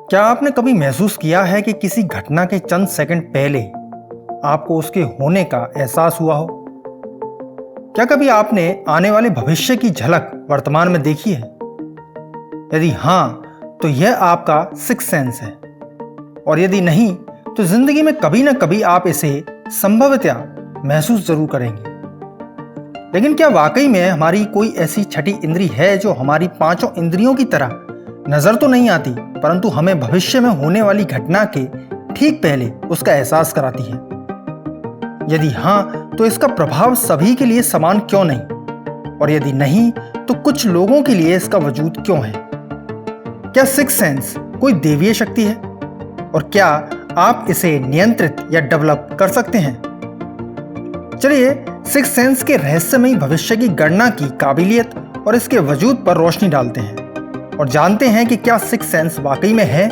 क्या आपने कभी महसूस किया है कि किसी घटना के चंद सेकंड पहले आपको उसके होने का एहसास हुआ हो? क्या कभी आपने आने वाले भविष्य की झलक वर्तमान में देखी है? यदि हां, तो यह आपका सिक्स्थ सेंस है, और यदि नहीं, तो जिंदगी में कभी ना कभी आप इसे संभवतया महसूस जरूर करेंगे। लेकिन क्या वाकई में हमारी कोई ऐसी छठी इंद्री है जो हमारी पांचों इंद्रियों की तरह नजर तो नहीं आती, परंतु हमें भविष्य में होने वाली घटना के ठीक पहले उसका एहसास कराती है? यदि हां, तो इसका प्रभाव सभी के लिए समान क्यों नहीं, और यदि नहीं, तो कुछ लोगों के लिए इसका वजूद क्यों है? क्या सिक्स्थ सेंस कोई दैवीय शक्ति है, और क्या आप इसे नियंत्रित या डेवलप कर सकते हैं? चलिए सिक्स्थ सेंस के रहस्यमयी भविष्य की गणना की काबिलियत और इसके वजूद पर रोशनी डालते हैं और जानते हैं कि क्या सिक्स्थ सेंस वाकई में है,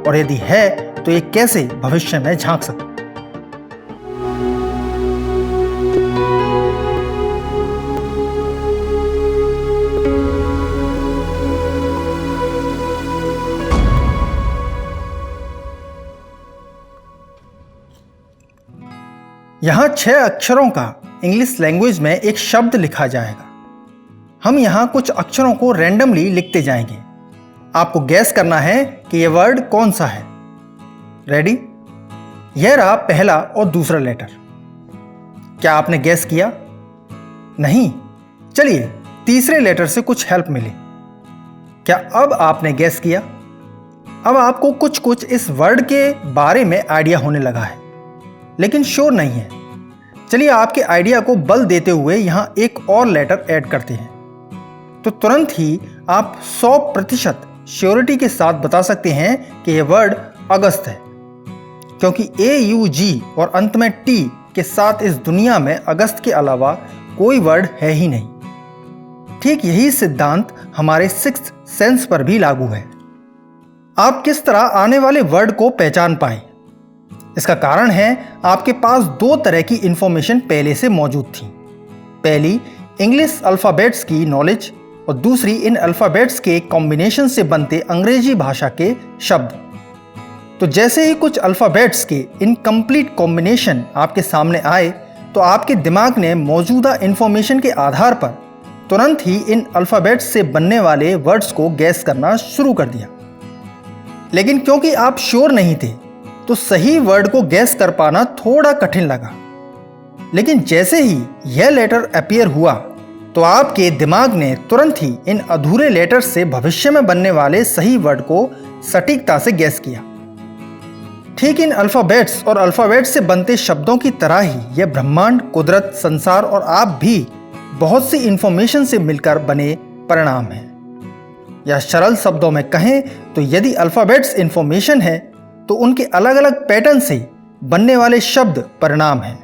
और यदि है तो ये कैसे भविष्य में झांक सकता है। यहां 6 अक्षरों का इंग्लिश लैंग्वेज में एक शब्द लिखा जाएगा। हम यहां कुछ अक्षरों को रैंडमली लिखते जाएंगे। आपको गैस करना है कि यह वर्ड कौन सा है। रेडी? यह रहा पहला और दूसरा लेटर। क्या आपने गैस किया? नहीं। चलिए तीसरे लेटर से कुछ हेल्प मिले। क्या अब आपने गैस किया? अब आपको कुछ कुछ इस वर्ड के बारे में आइडिया होने लगा है, लेकिन श्योर नहीं है। चलिए आपके आइडिया को बल देते हुए यहां एक और लेटर ऐड करते हैं, तो तुरंत ही आप 100% श्योरिटी के साथ बता सकते हैं कि यह वर्ड अगस्त है, क्योंकि AUG और अंत में T के साथ इस दुनिया में अगस्त के अलावा कोई वर्ड है ही नहीं। ठीक यही सिद्धांत हमारे सिक्स्थ सेंस पर भी लागू है। आप किस तरह आने वाले वर्ड को पहचान पाए? इसका कारण है आपके पास 2 तरह की इंफॉर्मेशन पहले से मौजूद थी। पहली इंग्लिश अल्फ़ाबेट्स की नॉलेज, और दूसरी इन अल्फ़ाबेट्स के कॉम्बिनेशन से बनते अंग्रेजी भाषा के शब्द। तो जैसे ही कुछ अल्फ़ाबेट्स के इनकम्प्लीट कॉम्बिनेशन आपके सामने आए, तो आपके दिमाग ने मौजूदा इंफॉर्मेशन के आधार पर तुरंत ही इन अल्फ़ाबेट्स से बनने वाले वर्ड्स को गैस करना शुरू कर दिया। लेकिन क्योंकि आप श्योर नहीं थे, तो सही वर्ड को गैस कर पाना थोड़ा कठिन लगा। लेकिन जैसे ही यह लेटर अपीयर हुआ, तो आपके दिमाग ने तुरंत ही इन अधूरे लेटर से भविष्य में बनने वाले सही वर्ड को सटीकता से गैस किया। ठीक इन अल्फ़ाबेट्स और अल्फ़ाबेट्स से बनते शब्दों की तरह ही यह ब्रह्मांड, कुदरत, संसार और आप भी बहुत सी इंफॉर्मेशन से मिलकर बने परिणाम हैं। या सरल शब्दों में कहें तो यदि अल्फ़ाबेट्स इंफॉर्मेशन है, तो उनके अलग अलग पैटर्न से बनने वाले शब्द परिणाम हैं।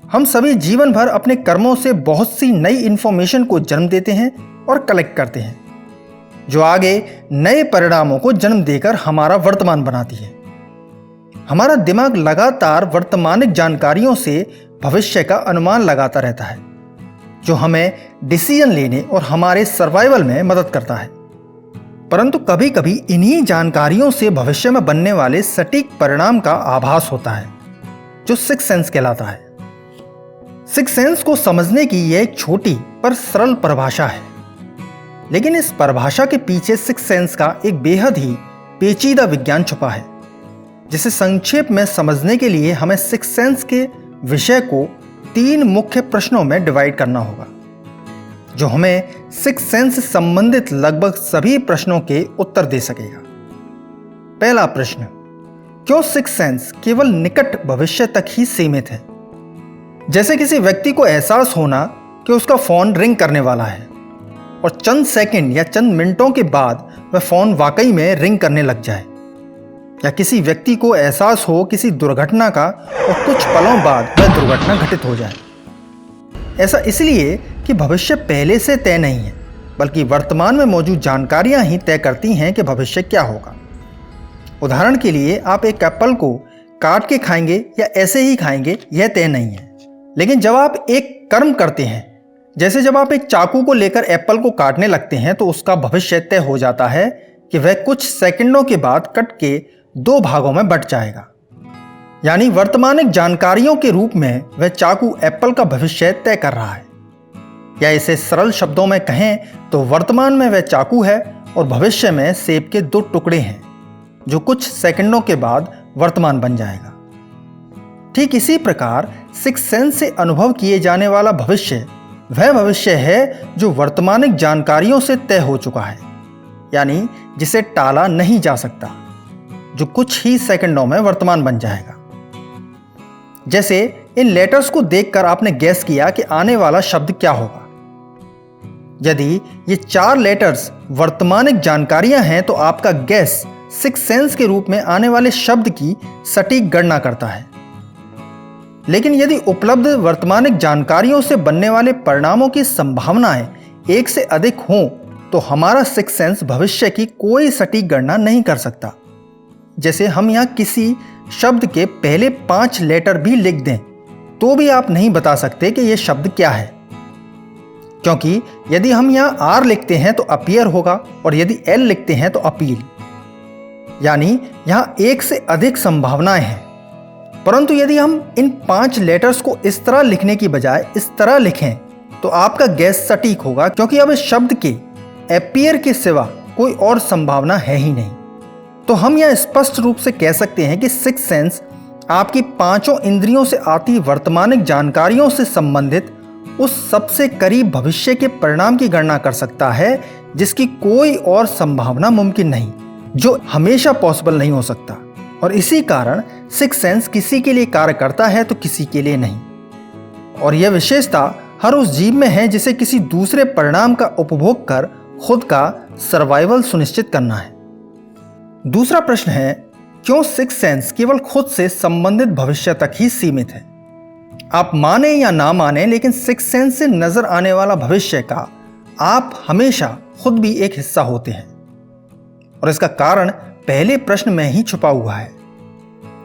हम सभी जीवन भर अपने कर्मों से बहुत सी नई इंफॉर्मेशन को जन्म देते हैं और कलेक्ट करते हैं, जो आगे नए परिणामों को जन्म देकर हमारा वर्तमान बनाती है। हमारा दिमाग लगातार वर्तमानिक जानकारियों से भविष्य का अनुमान लगाता रहता है, जो हमें डिसीजन लेने और हमारे सर्वाइवल में मदद करता है। परंतु कभी कभी इन्हीं जानकारियों से भविष्य में बनने वाले सटीक परिणाम का आभास होता है, जो सिक्स्थ सेंस कहलाता है। सिक्स्थ सेंस को समझने की यह एक छोटी पर सरल परिभाषा है, लेकिन इस परिभाषा के पीछे सिक्स्थ सेंस का एक बेहद ही पेचीदा विज्ञान छुपा है, जिसे संक्षेप में समझने के लिए हमें सिक्स्थ सेंस के विषय को 3 मुख्य प्रश्नों में डिवाइड करना होगा, जो हमें सिक्स्थ सेंस से संबंधित लगभग सभी प्रश्नों के उत्तर दे सकेगा। पहला प्रश्न, क्यों सिक्स्थ सेंस केवल निकट भविष्य तक ही सीमित है? जैसे किसी व्यक्ति को एहसास होना कि उसका फ़ोन रिंग करने वाला है, और चंद सेकंड या चंद मिनटों के बाद वह फ़ोन वाकई में रिंग करने लग जाए, या किसी व्यक्ति को एहसास हो किसी दुर्घटना का और कुछ पलों बाद वह दुर्घटना घटित हो जाए। ऐसा इसलिए कि भविष्य पहले से तय नहीं है, बल्कि वर्तमान में मौजूद जानकारियां ही तय करती हैं कि भविष्य क्या होगा। उदाहरण के लिए आप एक एप्पल को काट के खाएंगे या ऐसे ही खाएंगे, यह तय नहीं है। लेकिन जब आप एक कर्म करते हैं, जैसे जब आप एक चाकू को लेकर एप्पल को काटने लगते हैं, तो उसका भविष्य तय हो जाता है कि वह कुछ सेकंडों के बाद कट के 2 भागों में बट जाएगा। यानी वर्तमानिक जानकारियों के रूप में वह चाकू एप्पल का भविष्य तय कर रहा है। या इसे सरल शब्दों में कहें तो वर्तमान में वह चाकू है और भविष्य में सेब के 2 टुकड़े हैं जो कुछ सेकंडों के बाद वर्तमान बन जाएगा। ठीक इसी प्रकार सिक्स सेंस से अनुभव किए जाने वाला भविष्य वह भविष्य है जो वर्तमानिक जानकारियों से तय हो चुका है, यानी जिसे टाला नहीं जा सकता, जो कुछ ही सेकंडों में वर्तमान बन जाएगा। जैसे इन लेटर्स को देखकर आपने गैस किया कि आने वाला शब्द क्या होगा। यदि ये 4 लेटर्स वर्तमानिक जानकारियां हैं तो आपका गैस सिक्स सेंस के रूप में आने वाले शब्द की सटीक गणना करता है। लेकिन यदि उपलब्ध वर्तमानिक जानकारियों से बनने वाले परिणामों की संभावनाएं 1 से अधिक हों तो हमारा सिक्स सेंस भविष्य की कोई सटीक गणना नहीं कर सकता। जैसे हम यहाँ किसी शब्द के पहले 5 लेटर भी लिख दें तो भी आप नहीं बता सकते कि यह शब्द क्या है, क्योंकि यदि हम यहाँ आर लिखते हैं तो अपीयर होगा और यदि एल लिखते हैं तो अपील। यानी यहाँ 1 से अधिक संभावनाएं हैं। परंतु यदि हम इन 5 लेटर्स को इस तरह लिखने की बजाय इस तरह लिखें तो आपका गैस सटीक होगा, क्योंकि अब इस शब्द के अपीयर के सिवा कोई और संभावना है ही नहीं। तो हम यह स्पष्ट रूप से कह सकते हैं कि सिक्स सेंस आपकी 5 इंद्रियों से आती वर्तमानिक जानकारियों से संबंधित उस सबसे करीब भविष्य के परिणाम की गणना कर सकता है जिसकी कोई और संभावना मुमकिन नहीं, जो हमेशा पॉसिबल नहीं हो सकता। और इसी कारण सिक्स सेंस किसी के लिए कार्य करता है तो किसी के लिए नहीं। और यह विशेषता हर उस जीव में है जिसे किसी दूसरे परिणाम का उपभोग कर खुद का सर्वाइवल सुनिश्चित करना है। दूसरा प्रश्न है, क्यों सिक्स सेंस केवल खुद से संबंधित भविष्य तक ही सीमित है? आप माने या ना माने, लेकिन सिक्स सेंस से नजर आने वाला भविष्य का आप हमेशा खुद भी एक हिस्सा होते हैं। और इसका कारण पहले प्रश्न में ही छुपा हुआ है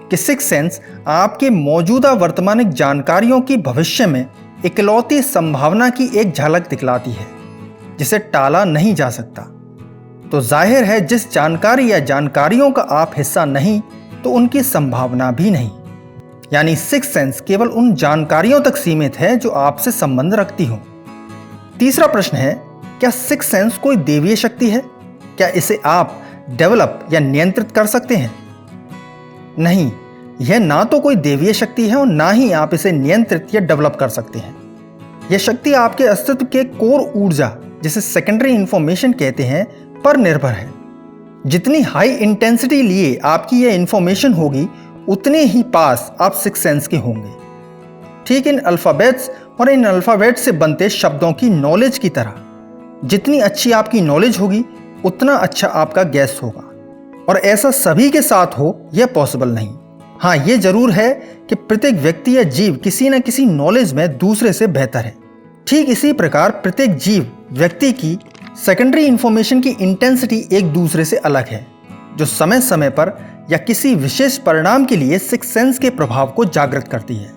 कि सिक्स सेंस आपके मौजूदा वर्तमानिक जानकारियों की भविष्य में इकलौती संभावना की एक झलक दिखलाती है जिसे टाला नहीं जा सकता। तो जाहिर है जिस जानकारी या जानकारियों का आप हिस्सा नहीं तो उनकी संभावना भी नहीं। यानी सिक्स सेंस केवल उन जानकारियों तक सीमित है जो आपसे संबंध रखती हो। तीसरा प्रश्न है, क्या सिक्स सेंस कोई दैवीय शक्ति है? क्या इसे आप डेवलप या नियंत्रित कर सकते हैं? नहीं, यह ना तो कोई दैवीय शक्ति है और ना ही आप इसे नियंत्रित या डेवलप कर सकते हैं। यह शक्ति आपके अस्तित्व के कोर ऊर्जा, जिसे सेकेंडरी इंफॉर्मेशन कहते हैं, पर निर्भर है। जितनी हाई इंटेंसिटी लिए आपकी यह इंफॉर्मेशन होगी उतने ही पास आप सिक्स सेंस के होंगे। ठीक इन अल्फाबेट्स और इन अल्फाबेट से बनते शब्दों की नॉलेज की तरह, जितनी अच्छी आपकी नॉलेज होगी उतना अच्छा आपका गैस होगा। और ऐसा सभी के साथ हो यह पॉसिबल नहीं। हाँ, यह जरूर है कि प्रत्येक व्यक्ति या जीव किसी न किसी नॉलेज में दूसरे से बेहतर है। ठीक इसी प्रकार प्रत्येक जीव व्यक्ति की सेकेंडरी इंफॉर्मेशन की इंटेंसिटी एक दूसरे से अलग है, जो समय समय पर या किसी विशेष परिणाम के लिए सिक्स सेंस के प्रभाव को जागृत करती है।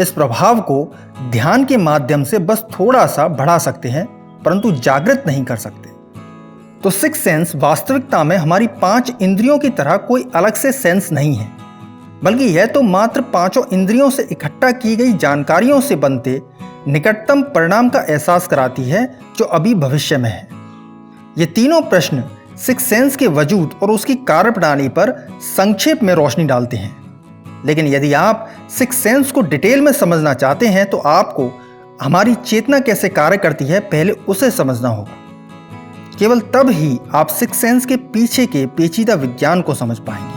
इस प्रभाव को ध्यान के माध्यम से बस थोड़ा सा बढ़ा सकते हैं, परंतु जागृत नहीं कर सकते। तो सिक्स सेंस वास्तविकता में हमारी 5 इंद्रियों की तरह कोई अलग से सेंस नहीं है, बल्कि यह तो मात्र 5 इंद्रियों से इकट्ठा की गई जानकारियों से बनते निकटतम परिणाम का एहसास कराती है जो अभी भविष्य में है। ये तीनों प्रश्न सिक्स सेंस के वजूद और उसकी कार्यप्रणाली पर संक्षेप में रोशनी डालते हैं। लेकिन यदि आप सिक्स सेंस को डिटेल में समझना चाहते हैं तो आपको हमारी चेतना कैसे कार्य करती है पहले उसे समझना होगा। केवल तब ही आप सिक्स सेंस के पीछे के पेचीदा विज्ञान को समझ पाएंगे।